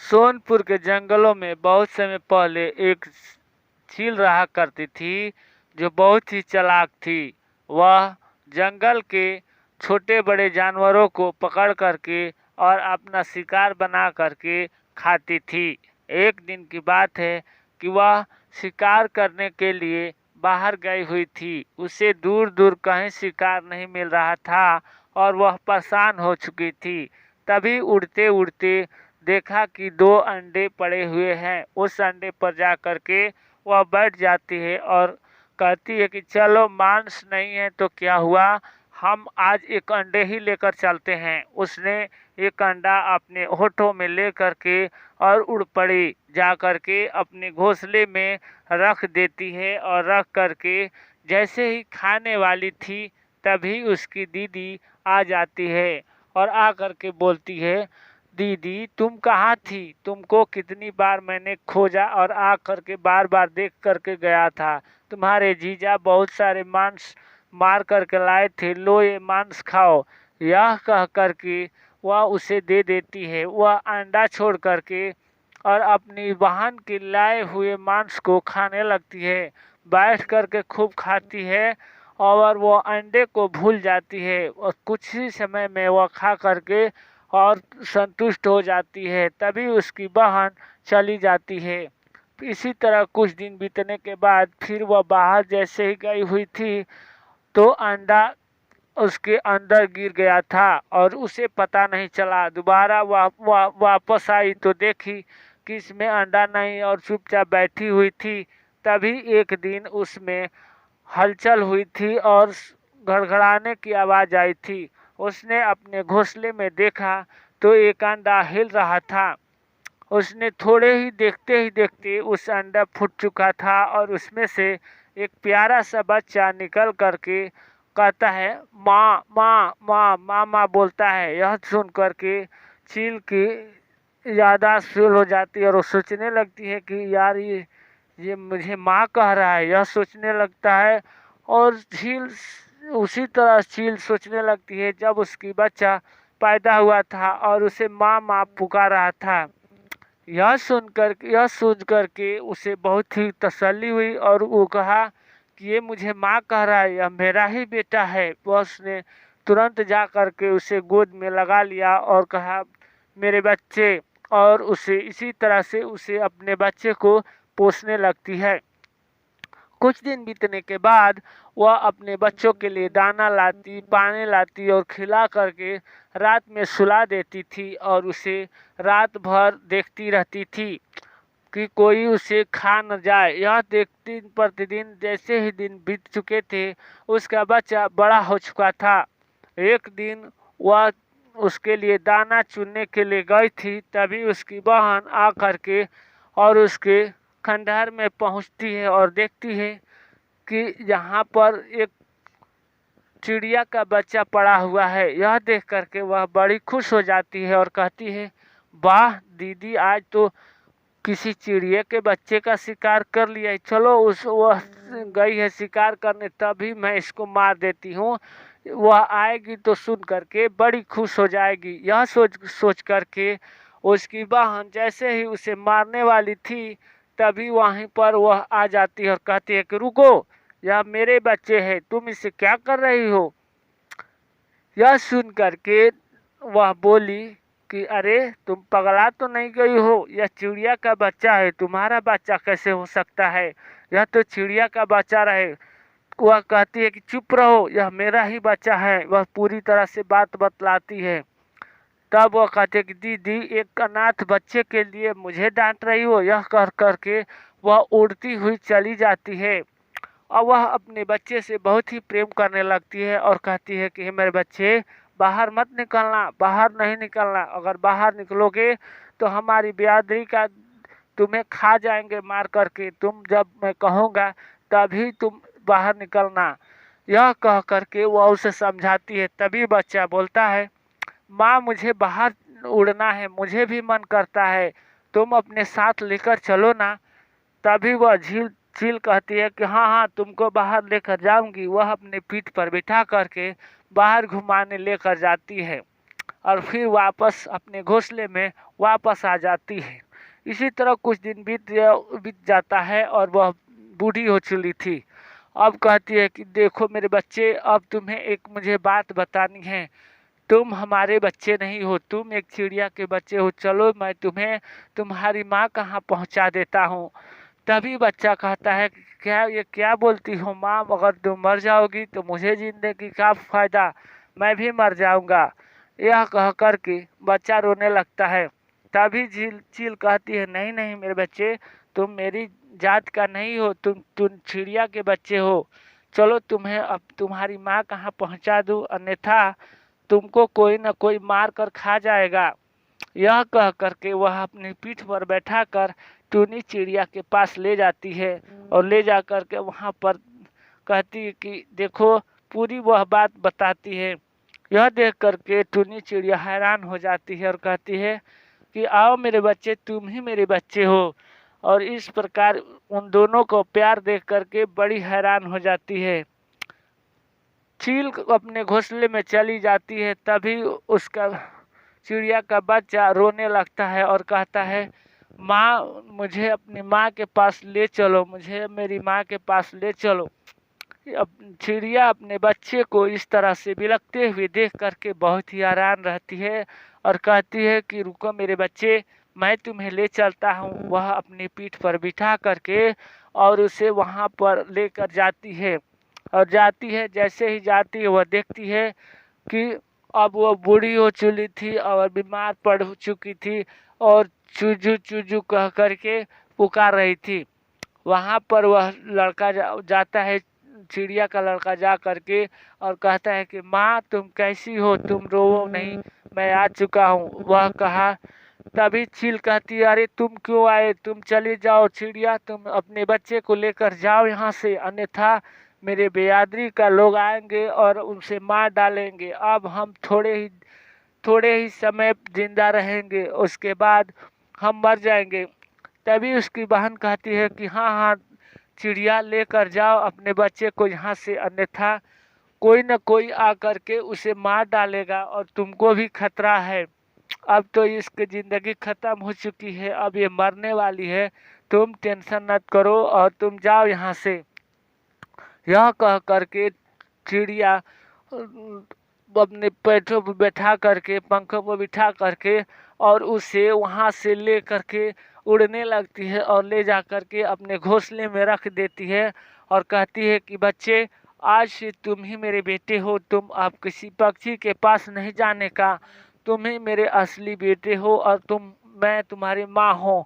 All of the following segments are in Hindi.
सोनपुर के जंगलों में बहुत समय पहले एक चील रहा करती थी जो बहुत ही चालाक थी। वह जंगल के छोटे बड़े जानवरों को पकड़ करके और अपना शिकार बना करके खाती थी। एक दिन की बात है कि वह शिकार करने के लिए बाहर गई हुई थी। उसे दूर दूर कहीं शिकार नहीं मिल रहा था और वह परेशान हो चुकी थी। तभी उड़ते उड़ते देखा कि 2 अंडे पड़े हुए हैं। उस अंडे पर जा कर के वह बैठ जाती है और कहती है कि चलो मांस नहीं है तो क्या हुआ, हम आज एक अंडे ही लेकर चलते हैं। उसने एक अंडा अपने होठों में ले करके और उड़ पड़ी। जा करके अपने घोंसले में रख देती है और रख करके जैसे ही खाने वाली थी तभी उसकी दीदी आ जाती है और आ करके बोलती है, दीदी तुम कहाँ थी? तुमको कितनी बार मैंने खोजा और आ करके बार बार देख करके गया था। तुम्हारे जीजा बहुत सारे मांस मार करके लाए थे, लो ये मांस खाओ। यह कह करके वह उसे दे देती है। वह अंडा छोड़ करके और अपनी बहन के लाए हुए मांस को खाने लगती है। बैठ करके खूब खाती है और वो अंडे को भूल जाती है और कुछ ही समय में वह खा करके और संतुष्ट हो जाती है। तभी उसकी बहन चली जाती है। इसी तरह कुछ दिन बीतने के बाद फिर वह बाहर जैसे ही गई हुई थी तो अंडा उसके अंदर गिर गया था और उसे पता नहीं चला। दोबारा वापस आई तो देखी कि इसमें अंडा नहीं और चुपचाप बैठी हुई थी। तभी एक दिन उसमें हलचल हुई थी और घड़घड़ाने की आवाज़ आई थी। उसने अपने घोंसले में देखा तो एक अंडा हिल रहा था। उसने थोड़े ही देखते उस अंडा फूट चुका था और उसमें से एक प्यारा सा बच्चा निकल करके कहता है, माँ माँ माँ माँ माँ बोलता है। यह सुन करके चील की याददाश्त फेल हो जाती है और वो सोचने लगती है कि यार ये मुझे माँ कह रहा है। यह सोचने लगता है और झील उसी तरह चील सोचने लगती है जब उसकी बच्चा पैदा हुआ था और उसे माँ माँ पुकार रहा था। यह सोच करके उसे बहुत ही तसल्ली हुई और वो कहा कि ये मुझे माँ कह रहा है, यह मेरा ही बेटा है। वह उसने तुरंत जा करके उसे गोद में लगा लिया और कहा, मेरे बच्चे। और उसे इसी तरह से उसे अपने बच्चे को पोसने लगती है। कुछ दिन बीतने के बाद वह अपने बच्चों के लिए दाना लाती, पानी लाती और खिला करके रात में सुला देती थी और उसे रात भर देखती रहती थी कि कोई उसे खा न जाए। यह देखती प्रतिदिन जैसे ही दिन बीत चुके थे उसका बच्चा बड़ा हो चुका था। एक दिन वह उसके लिए दाना चुनने के लिए गई थी। तभी उसकी बहन आ करके और उसके खंडहर में पहुंचती है और देखती है कि यहाँ पर एक चिड़िया का बच्चा पड़ा हुआ है। यह देख करके वह बड़ी खुश हो जाती है और कहती है, वाह दीदी, आज तो किसी चिड़िया के बच्चे का शिकार कर लिया है। चलो वह गई है शिकार करने, तभी मैं इसको मार देती हूँ। वह आएगी तो सुन करके बड़ी खुश हो जाएगी। यह सोच सोच करके उसकी बहन जैसे ही उसे मारने वाली थी तभी वहीं पर वह आ जाती है और कहती है कि रुको, यह मेरे बच्चे हैं, तुम इसे क्या कर रही हो? यह सुन करके वह बोली कि अरे तुम पगला तो नहीं गई हो, यह चिड़िया का बच्चा है, तुम्हारा बच्चा कैसे हो सकता है? यह तो चिड़िया का बच्चा रहे। वह कहती है कि चुप रहो, यह मेरा ही बच्चा है। वह पूरी तरह से बात बतलाती है। तब वह कहते कि दीदी, एक अनाथ बच्चे के लिए मुझे डांट रही हो? यह कह करके वह उड़ती हुई चली जाती है और वह अपने बच्चे से बहुत ही प्रेम करने लगती है और कहती है कि मेरे बच्चे, बाहर मत निकलना, बाहर नहीं निकलना। अगर बाहर निकलोगे तो हमारी बिरादरी का तुम्हें खा जाएंगे मार करके। तुम जब मैं कहूँगा तभी तुम बाहर निकलना। यह कह करके वह उसे समझाती है। तभी बच्चा बोलता है, माँ मुझे बाहर उड़ना है, मुझे भी मन करता है, तुम अपने साथ लेकर चलो ना। तभी वह चील कहती है कि हाँ हाँ, तुमको बाहर लेकर जाऊंगी। वह अपने पीठ पर बिठा करके बाहर घुमाने लेकर जाती है और फिर वापस अपने घोंसले में वापस आ जाती है। इसी तरह कुछ दिन बीत जाता है और वह बूढ़ी हो चुकी थी। अब कहती है कि देखो मेरे बच्चे, अब तुम्हें एक मुझे बात बतानी है। तुम हमारे बच्चे नहीं हो, तुम एक चिड़िया के बच्चे हो। चलो मैं तुम्हें तुम्हारी माँ कहाँ पहुँचा देता हूँ। तभी बच्चा कहता है कि क्या बोलती हो माँ, अगर तुम मर जाओगी तो मुझे जिंदगी का फायदा, मैं भी मर जाऊंगा। यह कह कर के बच्चा रोने लगता है। तभी चील कहती है, नहीं नहीं मेरे बच्चे, तुम मेरी जात का नहीं हो, तुम चिड़िया के बच्चे हो। चलो तुम्हें अब तुम्हारी माँ कहाँ पहुँचा दूँ, अन्यथा तुमको कोई न कोई मार कर खा जाएगा। यह कह करके वह अपनी पीठ पर बैठा कर टूनी चिड़िया के पास ले जाती है और ले जा कर के वहाँ पर कहती है कि देखो, पूरी वह बात बताती है। यह देख करके टूनी चिड़िया हैरान हो जाती है और कहती है कि आओ मेरे बच्चे, तुम ही मेरे बच्चे हो। और इस प्रकार उन दोनों को प्यार देख करके बड़ी हैरान हो जाती है। चील अपने घोंसले में चली जाती है। तभी उसका चिड़िया का बच्चा रोने लगता है और कहता है, माँ मुझे अपनी माँ के पास ले चलो, मुझे मेरी माँ के पास ले चलो। अब चिड़िया अपने बच्चे को इस तरह से बिलखते हुए देख करके बहुत ही हैरान रहती है और कहती है कि रुको मेरे बच्चे, मैं तुम्हें ले चलता हूँ। वह अपनी पीठ पर बिठा करके और उसे वहाँ पर लेकर जाती है और जाती है। जैसे ही जाती है वह देखती है कि अब वह बूढ़ी हो चुकी थी और बीमार पड़ चुकी थी और चूजू चूजू कह करके पुकार रही थी। वहाँ पर वह लड़का जाता है, चिड़िया का लड़का जा करके और कहता है कि माँ तुम कैसी हो, तुम रोवो नहीं, मैं आ चुका हूँ। वह कहा। तभी चील कहती है, अरे तुम क्यों आए, तुम चले जाओ चिड़िया, तुम अपने बच्चे को लेकर जाओ यहाँ से, अन्यथा मेरे बेयादरी का लोग आएंगे और उनसे मार डालेंगे। अब हम थोड़े ही समय जिंदा रहेंगे, उसके बाद हम मर जाएंगे। तभी उसकी बहन कहती है कि हाँ हाँ चिड़िया, लेकर जाओ अपने बच्चे को यहाँ से, अन्यथा कोई न कोई आकर के उसे मार डालेगा और तुमको भी खतरा है। अब तो इसकी ज़िंदगी ख़त्म हो चुकी है, अब ये मरने वाली है, तुम टेंशन मत करो और तुम जाओ यहाँ से। यह कह करके चिड़िया अपने पैरों पर बैठा करके, पंखों पर बिठा करके और उसे वहाँ से ले करके उड़ने लगती है और ले जा करके अपने घोंसले में रख देती है और कहती है कि बच्चे, आज से तुम ही मेरे बेटे हो, तुम अब किसी पक्षी के पास नहीं जाने का, तुम ही मेरे असली बेटे हो और मैं तुम्हारी माँ हूँ।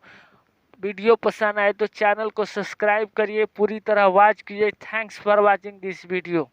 वीडियो पसंद आए तो चैनल को सब्सक्राइब करिए, पूरी तरह वॉच कीजिए। Thanks for watching this video.